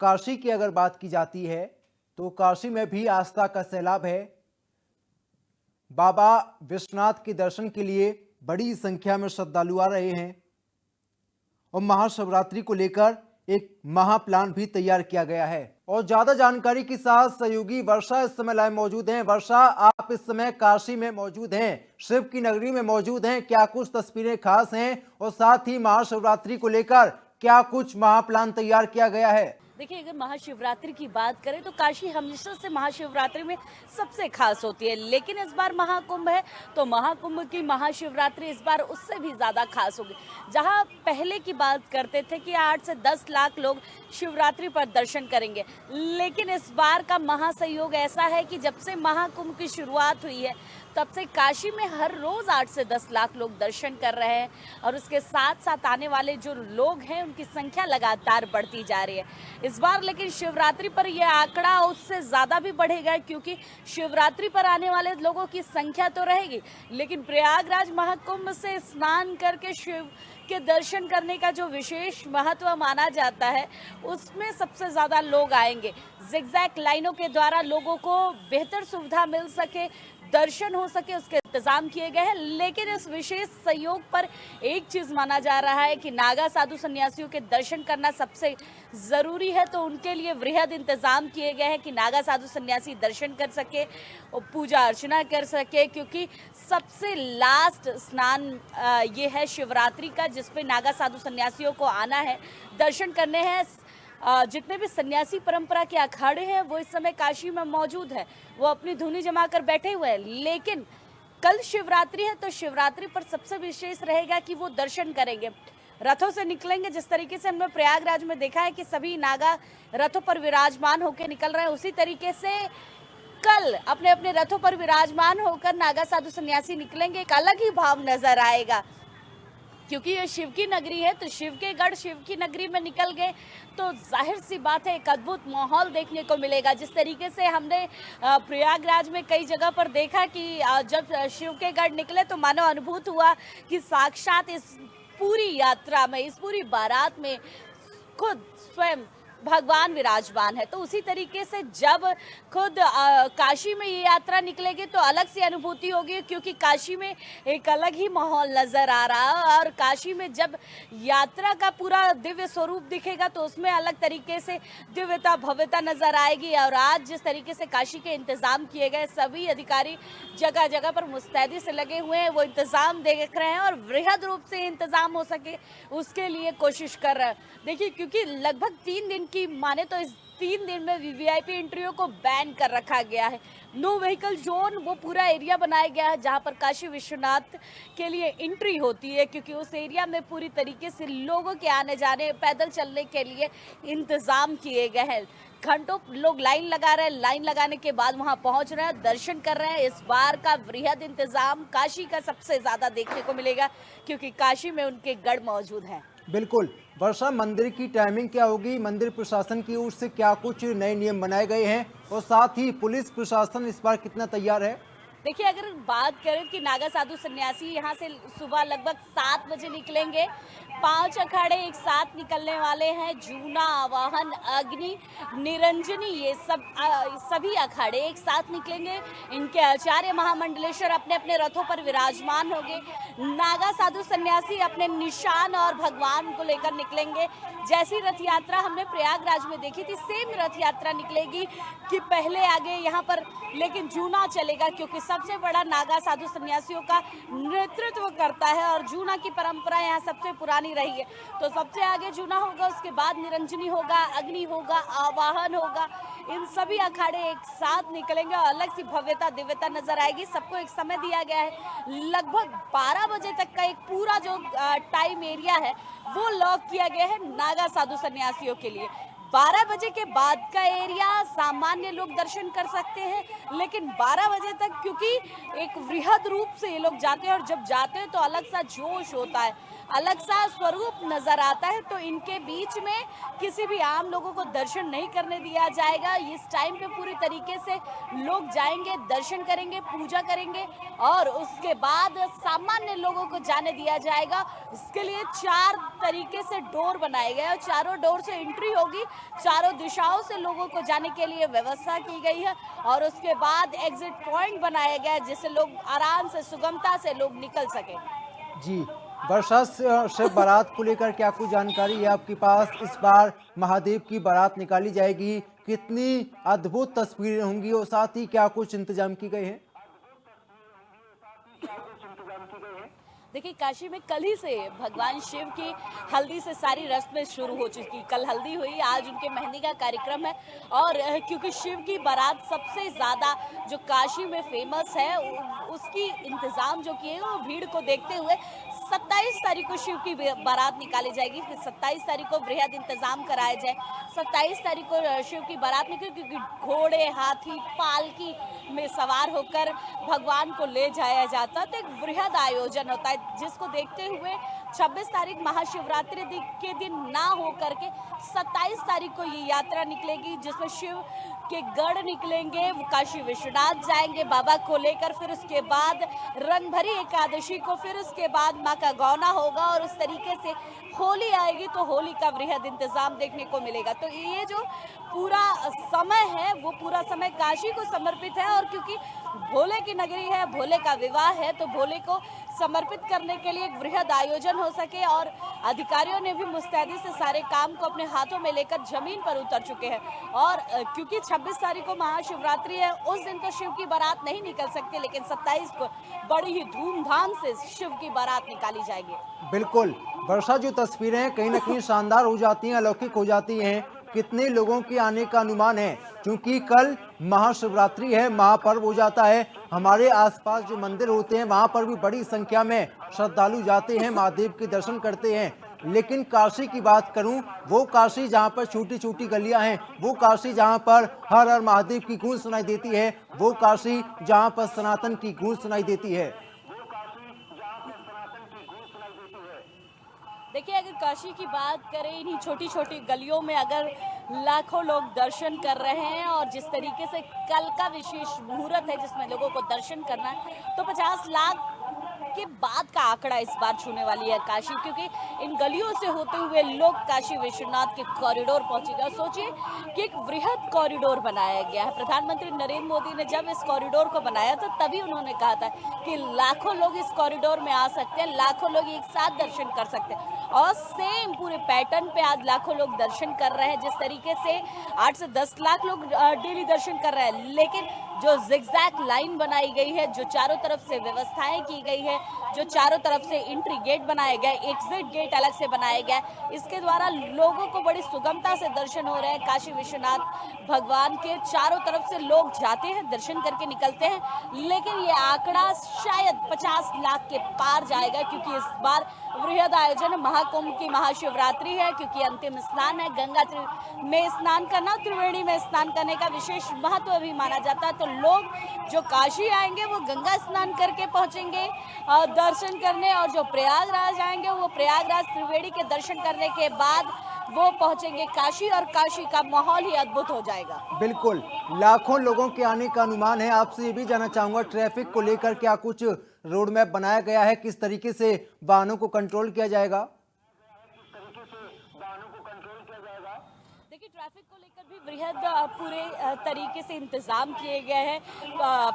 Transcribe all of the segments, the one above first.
काशी की अगर बात की जाती है तो काशी में भी आस्था का सैलाब है। बाबा विश्वनाथ के दर्शन के लिए बड़ी संख्या में श्रद्धालु आ रहे हैं और महाशिवरात्रि को लेकर एक महाप्लान भी तैयार किया गया है। और ज्यादा जानकारी के साथ सहयोगी वर्षा इस समय लाइव मौजूद हैं। वर्षा, आप इस समय काशी में मौजूद हैं, शिव की नगरी में मौजूद हैं, क्या कुछ तस्वीरें खास हैं और साथ ही महाशिवरात्रि को लेकर क्या कुछ महाप्लान तैयार किया गया है? देखिए, अगर महाशिवरात्रि की बात करें तो काशी हमेशा से महाशिवरात्रि में सबसे खास होती है, लेकिन इस बार महाकुंभ है तो महाकुंभ की महाशिवरात्रि इस बार उससे भी ज़्यादा खास होगी। जहां पहले की बात करते थे कि 8 से 10 लाख लोग शिवरात्रि पर दर्शन करेंगे, लेकिन इस बार का महासंयोग ऐसा है कि जब से महाकुंभ की शुरुआत हुई है तब से काशी में हर रोज 8 से 10 लाख लोग दर्शन कर रहे हैं और उसके साथ साथ आने वाले जो लोग हैं उनकी संख्या लगातार बढ़ती जा रही है। इस बार लेकिन शिवरात्रि पर यह आंकड़ा उससे ज़्यादा भी बढ़ेगा, क्योंकि शिवरात्रि पर आने वाले लोगों की संख्या तो रहेगी, लेकिन प्रयागराज महाकुंभ से स्नान करके शिव के दर्शन करने का जो विशेष महत्व माना जाता है उसमें सबसे ज़्यादा लोग आएंगे। जिगजैग लाइनों के द्वारा लोगों को बेहतर सुविधा मिल सके, दर्शन हो सके, उसके इंतजाम किए गए हैं। लेकिन इस विशेष संयोग पर एक चीज माना जा रहा है कि नागा साधु सन्यासियों के दर्शन करना सबसे जरूरी है, तो उनके लिए वृहद इंतजाम किए गए हैं कि नागा साधु सन्यासी दर्शन कर सके और पूजा अर्चना कर सके, क्योंकि सबसे लास्ट स्नान ये है शिवरात्रि का, जिसपे नागा साधु सन्यासियों को आना है, दर्शन करने हैं। जितने भी सन्यासी परंपरा के अखाड़े हैं वो इस समय काशी में मौजूद है, वो अपनी धुनी जमा कर बैठे हुए हैं। लेकिन कल शिवरात्रि है तो शिवरात्रि पर सबसे विशेष रहेगा कि वो दर्शन करेंगे, रथों से निकलेंगे। जिस तरीके से हमने प्रयागराज में देखा है कि सभी नागा रथों पर विराजमान होकर निकल रहे हैं, उसी तरीके से कल अपने अपने रथों पर विराजमान होकर नागा साधु सन्यासी निकलेंगे। एक अलग ही भाव नजर आएगा, क्योंकि ये शिव की नगरी है, तो शिव के गढ़ शिव की नगरी में निकल गए तो जाहिर सी बात है एक अद्भुत माहौल देखने को मिलेगा। जिस तरीके से हमने प्रयागराज में कई जगह पर देखा कि जब शिव के गढ़ निकले तो मानो अनुभूत हुआ कि साक्षात इस पूरी यात्रा में, इस पूरी बारात में खुद स्वयं भगवान विराजमान है। तो उसी तरीके से जब खुद काशी में ये यात्रा निकलेगी तो अलग सी अनुभूति होगी, क्योंकि काशी में एक अलग ही माहौल नजर आ रहा है और काशी में जब यात्रा का पूरा दिव्य स्वरूप दिखेगा तो उसमें अलग तरीके से दिव्यता भव्यता नजर आएगी। और आज जिस तरीके से काशी के इंतजाम किए गए, सभी अधिकारी जगह जगह पर मुस्तैदी से लगे हुए हैं, वो इंतजाम देख रहे हैं और वृहद रूप से इंतजाम हो सके उसके लिए कोशिश कर रहे हैं। देखिए, क्योंकि लगभग 3 दिन की माने तो इस 3 दिन में वीवीआईपी एंट्रियों को बैन कर रखा गया है। नो व्हीकल जोन वो पूरा एरिया बनाया गया है जहां पर काशी विश्वनाथ के लिए एंट्री होती है, क्योंकि उस एरिया में पूरी तरीके से लोगों के आने जाने, पैदल चलने के लिए इंतजाम किए गए हैं। घंटों लोग लाइन लगा रहे हैं, लाइन लगाने के बाद वहां पहुंच रहे हैं, दर्शन कर रहे हैं। इस बार का वृहद इंतजाम काशी का सबसे ज्यादा देखने को मिलेगा, क्योंकि काशी में उनके गढ़ मौजूद हैं। बिल्कुल वर्षा, मंदिर की टाइमिंग क्या होगी? मंदिर प्रशासन की ओर से क्या कुछ नए नियम बनाए गए हैं और साथ ही पुलिस प्रशासन इस बार कितना तैयार है? देखिए, अगर बात करें कि नागा साधु सन्यासी यहाँ से सुबह लगभग 7 बजे निकलेंगे, 5 अखाड़े एक साथ निकलने वाले हैं। जूना, आवाहन, अग्नि, निरंजनी, ये सभी अखाड़े एक साथ निकलेंगे। इनके आचार्य महामंडलेश्वर अपने अपने रथों पर विराजमान होंगे। नागा साधु सन्यासी अपने निशान और भगवान को लेकर निकलेंगे। जैसी रथ यात्रा हमने प्रयागराज में देखी थी, सेम रथ यात्रा निकलेगी कि पहले आगे यहाँ पर लेकिन जूना चलेगा, क्योंकि सबसे बड़ा नागा साधु सन्यासियों का नेतृत्व करता है और जूना की परंपरा यहाँ सबसे पुरानी रही है। तो सबसे आगे जूना होगा, उसके बाद निरंजनी होगा, अग्नि होगा, आवाहन होगा। इन सभी अखाड़े एक साथ निकलेंगे और अलग सी भव्यता दिव्यता नजर आएगी। सबको एक समय दिया गया है, लगभग 12 बजे तक का एक पूरा जो टाइम एरिया है वो लॉक किया गया है नागा साधु सन्यासियों के लिए। 12 बजे के बाद का एरिया सामान्य लोग दर्शन कर सकते हैं, लेकिन 12 बजे तक क्योंकि एक वृहद रूप से ये लोग जाते हैं और जब जाते हैं तो अलग सा जोश होता है। अलग सा स्वरूप नजर आता है। तो इनके बीच में किसी भी आम लोगों को दर्शन नहीं करने दिया जाएगा। इस टाइम पे पूरी तरीके से लोग जाएंगे, दर्शन करेंगे, पूजा करेंगे और उसके बाद सामान्य लोगों को जाने दिया जाएगा। इसके लिए 4 तरीके से डोर बनाए गए और चारों डोर से एंट्री होगी। चारों दिशाओं से लोगों को जाने के लिए व्यवस्था की गई है और उसके बाद एग्जिट पॉइंट बनाया गया है जिससे लोग आराम से, सुगमता से लोग निकल सके। जी, वर्षा शब बारात को लेकर क्या कुछ जानकारी है आपके पास? इस बार महादेव की बारात निकाली जाएगी, कितनी अद्भुत तस्वीरें होंगी और साथ ही क्या कुछ इंतजाम की गए हैं? देखिए, काशी में कल ही से भगवान शिव की हल्दी से सारी रस्में शुरू हो चुकी। कल हल्दी हुई, आज उनके मेहंदी का कार्यक्रम है और क्योंकि शिव की बारात सबसे ज़्यादा जो काशी में फेमस है उसकी इंतज़ाम जो किए वो भीड़ को देखते हुए 27 तारीख को शिव की बारात निकाली जाएगी। फिर 27 तारीख को वृहद इंतज़ाम कराया जाए। 27 तारीख को शिव की बारात निकली क्योंकि घोड़े, हाथी, पालकी में सवार होकर भगवान को ले जाया जाता है। तो एक वृहद आयोजन होता है जिसको देखते हुए 26 तारीख महाशिवरात्रि के दिन ना हो करके 27 तारीख को ये यात्रा निकलेगी जिसमें शिव के गढ़ निकलेंगे, काशी विश्वनाथ जाएंगे बाबा को लेकर। फिर उसके बाद रंगभरी एकादशी को, फिर उसके बाद माँ का गौना होगा और उस तरीके से होली आएगी तो होली का वृहद इंतजाम देखने को मिलेगा। तो ये जो पूरा समय है वो पूरा समय काशी को समर्पित है और क्योंकि भोले की नगरी है, भोले का विवाह है, तो भोले को समर्पित करने के लिए एक वृहद आयोजन हो सके और अधिकारियों ने भी मुस्तैदी से सारे काम को अपने हाथों में लेकर जमीन पर उतर चुके हैं। और क्योंकि 26 तारीख को महाशिवरात्रि है, उस दिन तो शिव की बारात नहीं निकल सकती, लेकिन 27 को बड़ी ही धूमधाम से शिव की बारात निकाली जाएगी। बिल्कुल, वर्षा जो तस्वीरें हैं कहीं ना कहीं शानदार हो जाती हैं, अलौकिक हो जाती हैं। कितने लोगों के आने का अनुमान है? क्योंकि कल महाशिवरात्रि है, महापर्व हो जाता है। हमारे आसपास जो मंदिर होते हैं वहां पर भी बड़ी संख्या में श्रद्धालु जाते हैं, महादेव के दर्शन करते हैं। लेकिन काशी की बात करूं, वो काशी जहां पर छोटी छोटी गलियां हैं, वो काशी जहां पर हर हर महादेव की गूंज सुनाई देती है, वो काशी जहां पर सनातन की गूंज सुनाई देती है। देखिए, अगर काशी की बात करें, इन्हीं छोटी छोटी गलियों में अगर लाखों लोग दर्शन कर रहे हैं और जिस तरीके से कल का विशेष मुहूर्त है जिसमें लोगों को दर्शन करना है, तो 50 लाख के बाद का आंकड़ा इस बार छूने वाली है काशी, क्योंकि इन गलियों से होते हुए लोग काशी विश्वनाथ के कॉरिडोर पहुंचेगा। सोचिए कि एक वृहद कॉरिडोर बनाया गया है। प्रधानमंत्री नरेंद्र मोदी ने जब इस कॉरिडोर को बनाया था तभी उन्होंने कहा था कि लाखों लोग इस कॉरिडोर में आ सकते हैं, लाखों लोग एक साथ दर्शन कर सकते हैं और सेम पूरे पैटर्न पे आज लाखों लोग दर्शन कर रहे हैं। जिस तरीके से 8 से 10 लाख लोग डेली दर्शन कर रहे हैं, लेकिन जो जिगजैग लाइन बनाई गई है, जो चारों तरफ से व्यवस्थाएं की गई है, जो चारों तरफ से एंट्री गेट बनाए गए, एग्जिट गेट अलग से बनाया गया, इसके द्वारा लोगों को बड़ी सुगमता से दर्शन हो रहे हैं। काशी विश्वनाथ भगवान के चारों तरफ से लोग जाते हैं, दर्शन करके निकलते हैं, लेकिन ये आंकड़ा शायद 50 लाख के पार जाएगा क्योंकि इस बार वृहद आयोजन महाकुंभ की महाशिवरात्रि है। क्योंकि अंतिम स्नान है, गंगा में स्नान करना, त्रिवेणी में स्नान करने का विशेष महत्व भी माना जाता है। तो लोग जो काशी आएंगे वो गंगा स्नान करके पहुंचेंगे दर्शन करने, और जो प्रयागराज आएंगे वो प्रयागराज त्रिवेणी के दर्शन करने के बाद वो पहुंचेंगे काशी और काशी का माहौल ही अद्भुत हो जाएगा। बिल्कुल, लाखों लोगों के आने का अनुमान है। आपसे ये भी जानना चाहूंगा, ट्रैफिक को लेकर क्या कुछ रोड मैप बनाया गया है? किस तरीके से वाहनों को कंट्रोल किया जाएगा? देखिए, ट्रैफिक को लेकर भी वृहद पूरे तरीके से इंतजाम किए गए हैं।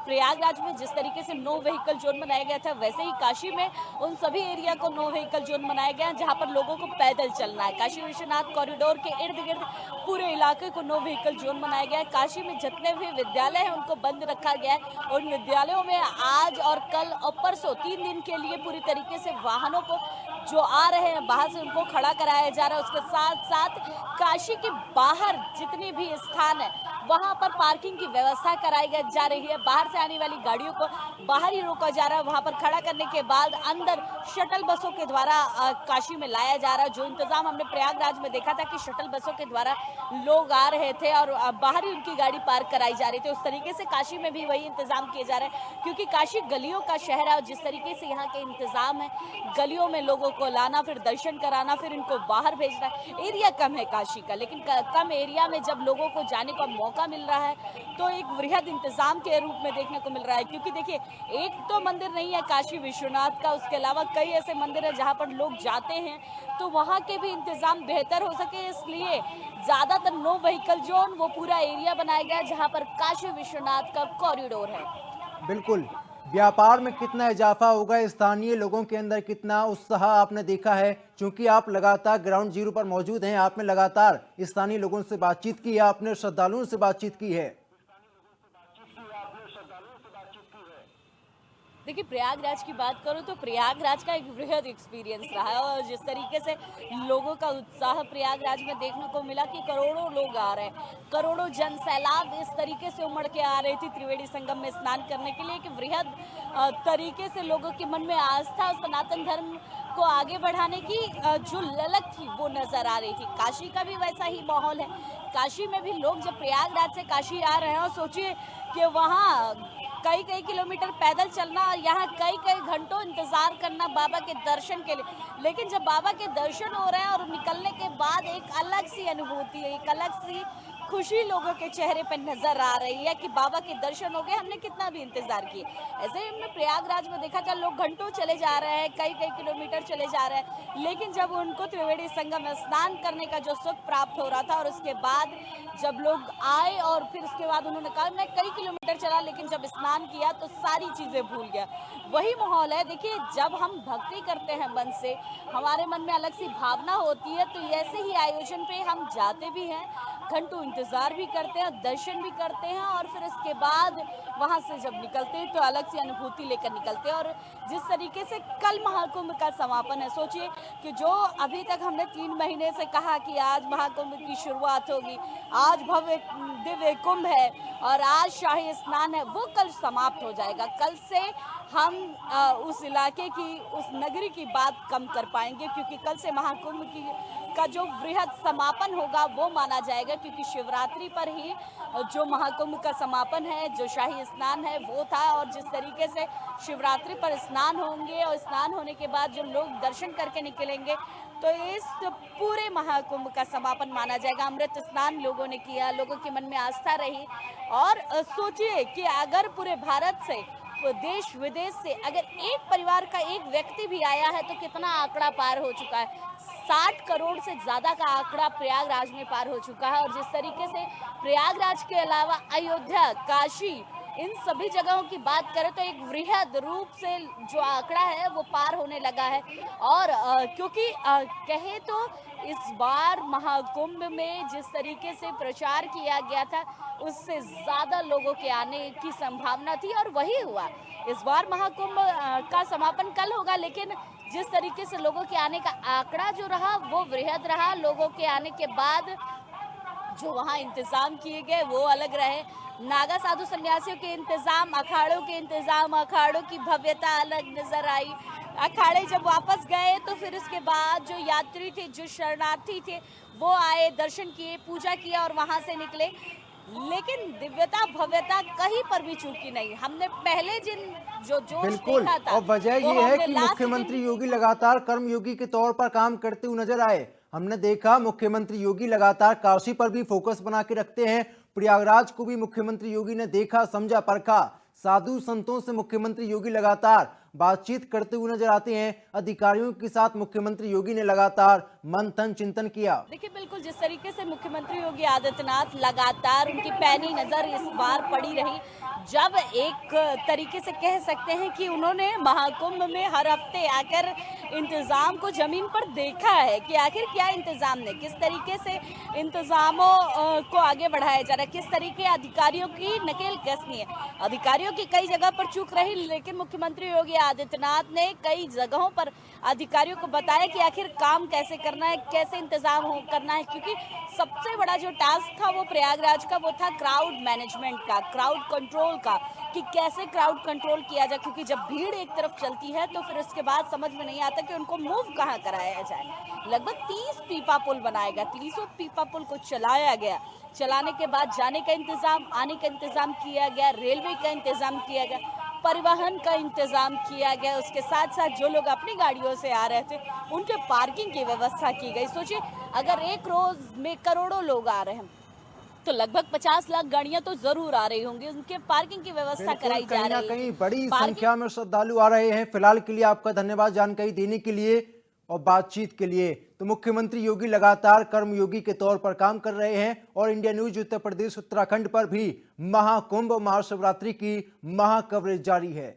प्रयागराज में जिस तरीके से नो व्हीकल जोन बनाया गया था, वैसे ही काशी में उन सभी एरिया को नो व्हीकल जोन बनाया गया है जहां पर लोगों को पैदल चलना है। काशी विश्वनाथ कॉरिडोर के इर्द गिर्द पूरे इलाके को नो व्हीकल जोन बनाया गया है। काशी में जितने भी विद्यालय हैं उनको बंद रखा गया है। उन विद्यालयों में आज और कल और परसों 3 दिन के लिए पूरी तरीके से वाहनों को जो आ रहे हैं बाहर से उनको खड़ा कराया जा रहा है। उसके साथ साथ काशी के बाहर जितने भी स्थान है वहां पर पार्किंग की व्यवस्था कराई जा रही है। बाहर से आने वाली गाड़ियों को बाहर ही रोका जा रहा है, वहां पर खड़ा करने के बाद अंदर शटल बसों के द्वारा काशी में लाया जा रहा है। जो इंतजाम हमने प्रयागराज में देखा था कि शटल बसों के द्वारा लोग आ रहे थे और बाहर ही उनकी गाड़ी पार्क कराई जा रही थी, उस तरीके से काशी में भी वही इंतजाम किए जा रहे हैं। क्योंकि काशी गलियों का शहर है और जिस तरीके से यहाँ के इंतजाम है, गलियों में लोगों को लाना, फिर दर्शन कराना, फिर इनको बाहर भेजना। एरिया कम है काशी का, लेकिन कम एरिया में जब लोगों को जाने का मौका मिल रहा है तो एक वृहद इंतजाम के रूप में देखने को मिल रहा है। क्योंकि देखिए, एक तो मंदिर नहीं है काशी विश्वनाथ का, उसके अलावा कई ऐसे मंदिर हैं जहाँ पर लोग जाते हैं, तो वहाँ के भी इंतजाम बेहतर हो सके, इसलिए ज़्यादातर नो व्हीकल जोन वो पूरा एरिया बनाया गया है जहाँ पर काशी विश्वनाथ का कॉरिडोर है। बिल्कुल। व्यापार में कितना इजाफा होगा, स्थानीय लोगों के अंदर कितना उत्साह आपने देखा है, क्योंकि आप लगातार ग्राउंड जीरो पर मौजूद हैं, आपने लगातार स्थानीय लोगों से बातचीत की है, आपने श्रद्धालुओं से बातचीत की है। देखिए, प्रयागराज की बात करूं तो प्रयागराज का एक वृहद एक्सपीरियंस रहा है, और जिस तरीके से लोगों का उत्साह प्रयागराज में देखने को मिला कि करोड़ों लोग आ रहे हैं, करोड़ों जन सैलाब इस तरीके से उमड़ के आ रही थी त्रिवेणी संगम में स्नान करने के लिए कि वृहद तरीके से लोगों के मन में आस्था और सनातन धर्म को आगे बढ़ाने की जो ललक थी वो नजर आ रही थी। काशी का भी वैसा ही माहौल है। काशी में भी लोग जब प्रयागराज से काशी आ रहे हैं, और सोचिए कि वहाँ कई कई किलोमीटर पैदल चलना और यहाँ कई कई घंटों इंतजार करना बाबा के दर्शन के लिए, लेकिन जब बाबा के दर्शन हो रहे हैं और निकलने के बाद एक अलग सी अनुभूति है, एक अलग सी खुशी लोगों के चेहरे पर नजर आ रही है कि बाबा के दर्शन हो गए, हमने कितना भी इंतजार किए। ऐसे ही हमने प्रयागराज में देखा था, लोग घंटों चले जा रहे हैं, कई कई किलोमीटर चले जा रहे हैं, लेकिन जब उनको त्रिवेणी संगम में स्नान करने का जो सुख प्राप्त हो रहा था, और उसके बाद जब लोग आए और फिर उसके बाद उन्होंने कहा मैं कई किलोमीटर चला, लेकिन जब स्नान किया तो सारी चीजें भूल गया। वही माहौल है। देखिए, जब हम भक्ति करते हैं मन से, हमारे मन में अलग सी भावना होती है, तो ऐसे ही आयोजन पे हम जाते भी हैं, घंटों इंतजार भी करते हैं, दर्शन भी करते हैं, और फिर उसके बाद वहां से जब निकलते हैं तो अलग सी अनुभूति लेकर निकलते हैं। और जिस तरीके से कल महाकुंभ का समापन है, सोचिए कि जो अभी तक हमने 3 महीने से कहा कि आज महाकुंभ की शुरुआत होगी, आज भव्य दिव्य कुंभ है और आज शाही स्नान है, वो कल समाप्त हो जाएगा। कल से हम उस इलाके की, उस नगरी की बात कम कर पाएंगे, क्योंकि कल से महाकुंभ का जो वृहद समापन होगा वो माना जाएगा, क्योंकि शिवरात्रि पर ही जो महाकुंभ का समापन है, जो शाही स्नान है वो था। और जिस तरीके से शिवरात्रि पर स्नान होंगे और स्नान होने के बाद जो लोग दर्शन करके निकलेंगे, तो इस पूरे महाकुंभ का समापन माना जाएगा। अमृत स्नान लोगों ने किया, लोगों के मन में आस्था रही। और सोचिए कि अगर पूरे भारत से, देश विदेश से अगर एक परिवार का एक व्यक्ति भी आया है तो कितना आंकड़ा पार हो चुका है। 60 करोड़ से ज्यादा का आंकड़ा प्रयागराज में पार हो चुका है। और जिस तरीके से प्रयागराज के अलावा अयोध्या, काशी, इन सभी जगहों की बात करें तो एक वृहद रूप से जो आंकड़ा है वो पार होने लगा है। और क्योंकि कहे तो इस बार महाकुंभ में जिस तरीके से प्रचार किया गया था, उससे ज्यादा लोगों के आने की संभावना थी, और वही हुआ। इस बार महाकुंभ का समापन कल होगा, लेकिन जिस तरीके से लोगों के आने का आंकड़ा जो रहा वो वृहद रहा। लोगों के आने के बाद जो वहाँ इंतजाम किए गए वो अलग रहे। नागा साधु सन्यासियों के इंतजाम, अखाड़ों के इंतजाम, अखाड़ों की भव्यता अलग नजर आई। अखाड़े जब वापस गए तो फिर उसके बाद जो यात्री थे, जो शरणार्थी थे, वो आए, दर्शन किए, पूजा किया और वहां से निकले। लेकिन दिव्यता भव्यता कहीं पर भी चूकी नहीं। हमने पहले जो जोश बिल्कुल देखा था, और वजह वो ये है हमने कि लास्ट मुख्यमंत्री योगी लगातार कर्मयोगी के तौर पर काम करते हुए नजर आए। हमने देखा मुख्यमंत्री योगी लगातार काशी पर भी फोकस बना के रखते हैं। प्रयागराज को भी मुख्यमंत्री योगी ने देखा, समझा, परखा। साधु संतों से मुख्यमंत्री योगी लगातार बातचीत करते हुए नजर आते हैं। अधिकारियों के साथ मुख्यमंत्री योगी ने लगातार मंथन चिंतन किया। देखिए, बिल्कुल जिस तरीके से मुख्यमंत्री योगी आदित्यनाथ लगातार उनकी पैनी नजर इस बार पड़ी रही, जब एक तरीके से कह सकते हैं कि उन्होंने महाकुंभ में हर हफ्ते आकर इंतजाम को जमीन पर देखा है कि आखिर क्या इंतजाम ने, किस तरीके से इंतजामों को आगे बढ़ाया जा रहा है, किस तरीके अधिकारियों की नकेल कसनी है। अधिकारियों की कई जगह पर चूक रही, लेकिन मुख्यमंत्री योगी आदित्यनाथ ने कई जगहों पर अधिकारियों को बताया कि आखिर काम कैसे करना है, कैसे इंतजाम करना है। क्योंकि सबसे बड़ा जो टास्क था वो प्रयागराज का, वो था क्राउड मैनेजमेंट का, क्राउड कंट्रोल का, कि कैसे क्राउड कंट्रोल किया जाए। क्योंकि जब भीड़ एक तरफ चलती है तो फिर उसके बाद समझ में नहीं आता कि उनको मूव कहाँ कराया जाए। लगभग 30 पीपा पुल बनाया गया, 30 पीपा पुल को चलाया गया। चलाने के बाद जाने का इंतजाम, आने का इंतजाम किया गया, रेलवे का इंतजाम किया गया। परिवहन का इंतजाम किया गया। उसके साथ साथ जो लोग अपनी गाड़ियों से आ रहे थे उनके पार्किंग की व्यवस्था की गई। सोचिए अगर एक रोज में करोड़ों लोग आ रहे हैं तो लगभग 50 लाख गाड़ियां तो जरूर आ रही होंगी, उनके पार्किंग की व्यवस्था कराई जा कहीं ना रही है। कहीं बड़ी पार्किंग संख्या में श्रद्धालु आ रहे हैं। फिलहाल के लिए आपका धन्यवाद जानकारी देने के लिए और बातचीत के लिए। तो मुख्यमंत्री योगी लगातार कर्मयोगी के तौर पर काम कर रहे हैं और इंडिया न्यूज उत्तर प्रदेश उत्तराखंड पर भी महाकुंभ महाशिवरात्रि की महा कवरेज जारी है।